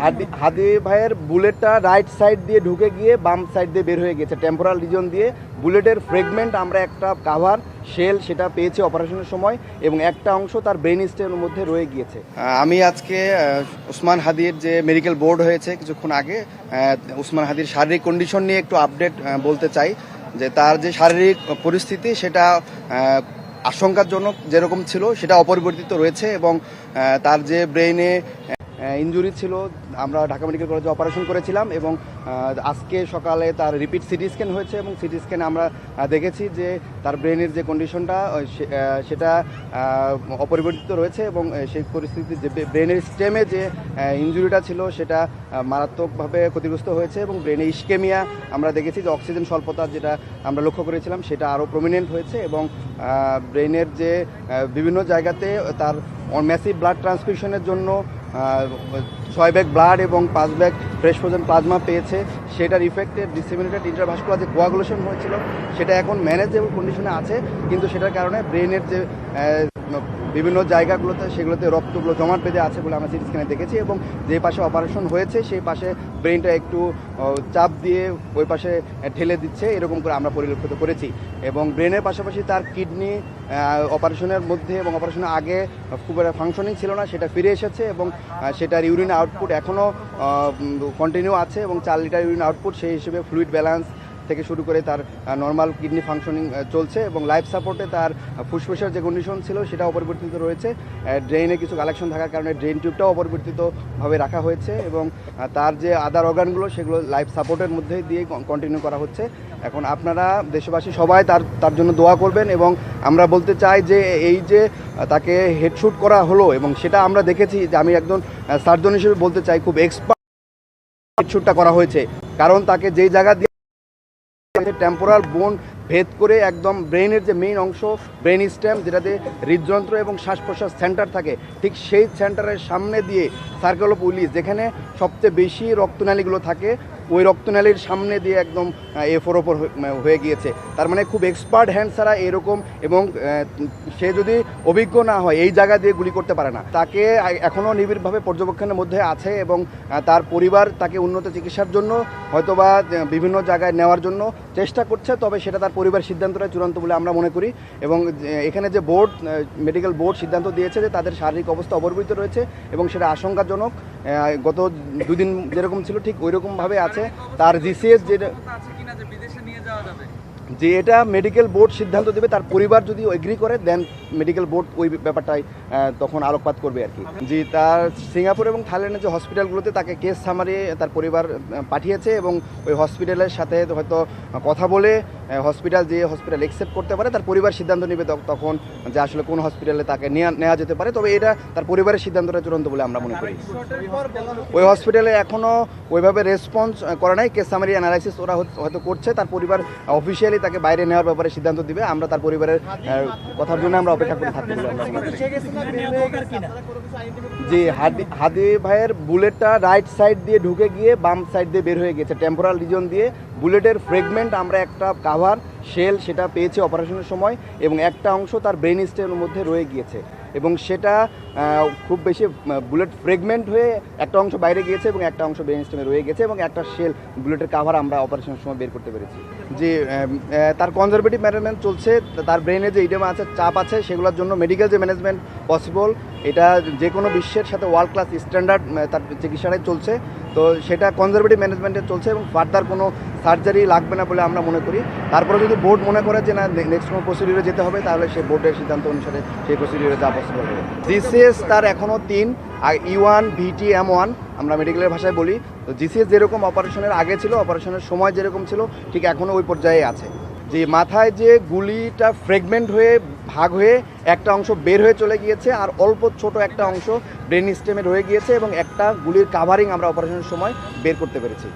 হাদি ভাইয়ের বুলেটটা right side দিয়ে ঢুকে গিয়ে বাম সাইড দিয়ে বের হয়ে গেছে টেম্পোরাল রিজন দিয়ে। বুলেটের ফ্রেগমেন্ট আমরা একটা কাভার শেল সেটা পেয়েছি অপারেশনের সময় এবং একটা অংশ তার ব্রেন স্টেমের মধ্যে রয়ে গিয়েছে। আমি আজকে ওসমান হাদির যে মেডিকেল বোর্ড হয়েছে কিছুক্ষণ আগে, ওসমান হাদির শারীরিক কন্ডিশন নিয়ে একটু আপডেট বলতে চাই যে তার যে শারীরিক পরিস্থিতি সেটা আশঙ্কাজনক যেরকম ছিল সেটা অপরিবর্তিত রয়েছে এবং তার যে ব্রেইনে ইনজুরি ছিল আমরা ঢাকা মেডিকেল কলেজে অপারেশন করেছিলাম এবং আজকে সকালে তার রিপিট সিটি স্ক্যান হয়েছে এবং সিটি স্ক্যানে আমরা দেখেছি যে তার ব্রেনের যে কন্ডিশনটা সেটা অপরিবর্তিত রয়েছে এবং সেই পরিস্থিতি যে ব্রেনের স্টেমে যে ইনজুরিটা ছিল সেটা মারাত্মকভাবে ক্ষতিগ্রস্ত হয়েছে এবং ব্রেনে ইস্কেমিয়া আমরা দেখেছি যে অক্সিজেন স্বল্পতা যেটা আমরা লক্ষ্য করেছিলাম সেটা আরও প্রমিনেন্ট হয়েছে এবং ব্রেনের যে বিভিন্ন জায়গাতে তার ম্যাসিভ ব্লাড ট্রান্সফিউশনের জন্য 6 ব্যাগ ব্লাড এবং 5 ব্যাগ ফ্রেশ ফ্রোজেন প্লাজমা পেয়েছে। সেটার ইফেক্টে ডিসেমিনেটেড ইন্টারভাস্কুলার যে কোয়াগুলেশন হয়েছিল সেটা এখন ম্যানেজেবল কন্ডিশনে আছে, কিন্তু সেটার কারণে ব্রেনের যে বিভিন্ন জায়গাগুলোতে সেগুলোতে রক্তগুলো জমাট বেঁধে আছে বলে আমরা সিটি স্ক্যানে দেখেছি এবং যে পাশে অপারেশন হয়েছে সেই পাশে ব্রেনটা একটু চাপ দিয়ে ওই পাশে ঠেলে দিচ্ছে এরকম করে আমরা পরিলক্ষিত করেছি এবং ব্রেনের পাশাপাশি তার কিডনি অপারেশনের মধ্যে এবং অপারেশনের আগে খুব একটা ফাংশনিং ছিল না, সেটা ফিরে এসেছে এবং সেটার ইউরিন আউটপুট এখনও কন্টিনিউ আছে এবং 4 লিটার ইউরিন আউটপুট, সেই হিসেবে ফ্লুইড ব্যালেন্স থেকে শুরু করে তার নর্মাল কিডনি ফাংশনিং চলছে এবং লাইফ সাপোর্টে তার ফুসফুসের যে কন্ডিশন ছিল সেটা অপরিবর্তিত রয়েছে। ড্রেনে কিছু কালেকশন থাকার কারণে ড্রেন টিউবটাও অপরিবর্তিতভাবে রাখা হয়েছে এবং তার যে আদার অর্গানগুলো সেগুলো লাইফ সাপোর্টের মধ্যে দিয়ে কন্টিনিউ করা হচ্ছে। এখন আপনারা দেশবাসী সবাই তার জন্য দোয়া করবেন এবং আমরা বলতে চাই যে এই যে তাকে হেডশুট করা হলো এবং সেটা আমরা দেখেছি যে আমি একজন সার্জন হিসেবে বলতে চাই খুব এক্সপার্ট হেডশুটটা করা হয়েছে, কারণ তাকে যেই জায়গা দিয়ে টেম্পোরাল বোন ভেদ করে একদম ব্রেনের যে মেইন অংশ ব্রেন স্টেম যেটাতে হৃদযন্ত্র এবং শ্বাস প্রশ্বাস সেন্টার থাকে ঠিক সেই সেন্টারের সামনে দিয়ে সার্কেল অফ উইলিস যেখানে সবচেয়ে বেশি রক্তনালীগুলো থাকে ওই রক্তনালীর সামনে দিয়ে একদম A4 ওপর হয়ে গিয়েছে। তার মানে খুব এক্সপার্ট হ্যান্ড ছাড়া এরকম এবং সে যদি অভিজ্ঞ না হয় এই জায়গা দিয়ে গুলি করতে পারে না। তাকে এখনও নিবিড়ভাবে পর্যবেক্ষণের মধ্যে আছে এবং তার পরিবার তাকে উন্নত চিকিৎসার জন্য হয়তোবা বিভিন্ন জায়গায় নেওয়ার জন্য চেষ্টা করছে, তবে সেটা তার পরিবার সিদ্ধান্তটা চূড়ান্ত বলে আমরা মনে করি এবং এখানে যে বোর্ড মেডিকেল বোর্ড সিদ্ধান্ত দিয়েছে যে তাদের শারীরিক অবস্থা অপরিবর্তিত রয়েছে এবং সেটা আশঙ্কাজনক, গত 2 দিন যেরকম ছিল ঠিক ওই রকমভাবে আছে। তার জিসিএস যে এটা মেডিকেল বোর্ড সিদ্ধান্ত দেবে, তার পরিবার যদি এগ্রি করে দেন মেডিকেল বোর্ড ওই ব্যাপারটাই তখন আলোকপাত করবে আর কি। জি, তার সিঙ্গাপুর এবং থাইল্যান্ডের যে হসপিটালগুলোতে তাকে কেস সামারি তার পরিবার পাঠিয়েছে এবং ওই হসপিটালের সাথে হয়তো কথা বলে হসপিটাল যে হসপিটাল অ্যাকসেপ্ট করতে পারে তার পরিবার সিদ্ধান্ত নেবে তখন যে আসলে কোন হসপিটালে তাকে নেওয়া যেতে পারে, তবে এটা তার পরিবারের সিদ্ধান্তটা চূড়ান্ত বলে আমরা মনে করি। ওই হসপিটালে এখনও ওইভাবে রেসপন্স করা নাই, কেস সামারি অ্যানালাইসিস ওরা হয়তো করছে, তার পরিবার অফিসিয়ালি তাকে বাইরে নেওয়ার ব্যাপারে সিদ্ধান্ত দিবে, আমরা তার পরিবারের কথার জন্য আমরা অপেক্ষা করে থাকতে পারি। জি, হাদি ভাইয়ের বুলেটটা রাইট সাইড দিয়ে ঢুকে গিয়ে বাম সাইড দিয়ে বের হয়ে গেছে টেম্পোরাল রিজন দিয়ে। বুলেটের ফ্রেগমেন্ট আমরা একটা কাভার শেল সেটা পেয়েছি অপারেশনের সময় এবং একটা অংশ তার ব্রেন স্টেমের মধ্যে রয়ে গিয়েছে এবং সেটা খুব বেশি বুলেট ফ্রেগমেন্ট হয়ে একটা অংশ বাইরে গিয়েছে এবং একটা অংশ ব্রেন স্টেমে রয়ে গেছে এবং একটা শেল বুলেটের কাভার আমরা অপারেশনের সময় বের করতে পেরেছি। যে তার কনজারভেটিভ ম্যানেজমেন্ট চলছে, তার ব্রেনে যে ইডেমা আছে চাপ আছে সেগুলোর জন্য মেডিকেল যে ম্যানেজমেন্ট পসিবল, এটা যে কোনো বিশ্বের সাথে ওয়ার্ল্ড ক্লাস স্ট্যান্ডার্ড তার চিকিৎসাটাই চলছে, তো সেটা কনজারভেটিভ ম্যানেজমেন্টে চলছে এবং ফার্দার কোনো সার্জারি লাগবে না বলে আমরা মনে করি। তারপরে যদি বোর্ড মনে করে যে না নেক্সট কোনো প্রসিডিউরে যেতে হবে তাহলে সেই বোর্ডের সিদ্ধান্ত অনুসারে সেই প্রসিডিউরে যা পসিবল হবে। জিসিএস তার এখনও 3 আর E1 VT M1 আমরা মেডিকেলের ভাষায় বলি, তো জিসিএস যেরকম অপারেশনের আগে ছিল অপারেশনের সময় যেরকম ছিল ঠিক এখনও ওই পর্যায়ে আছে। যে মাথায় যে গুলিটা ফ্রেগমেন্ট হয়ে ভাগ হয়ে একটা অংশ বের হয়ে চলে গিয়েছে আর অল্প ছোট একটা অংশ ব্রেন স্টেমে রয়ে গিয়েছে এবং একটা গুলির কাভারিং আমরা অপারেশনের সময় বের করতে পেরেছি।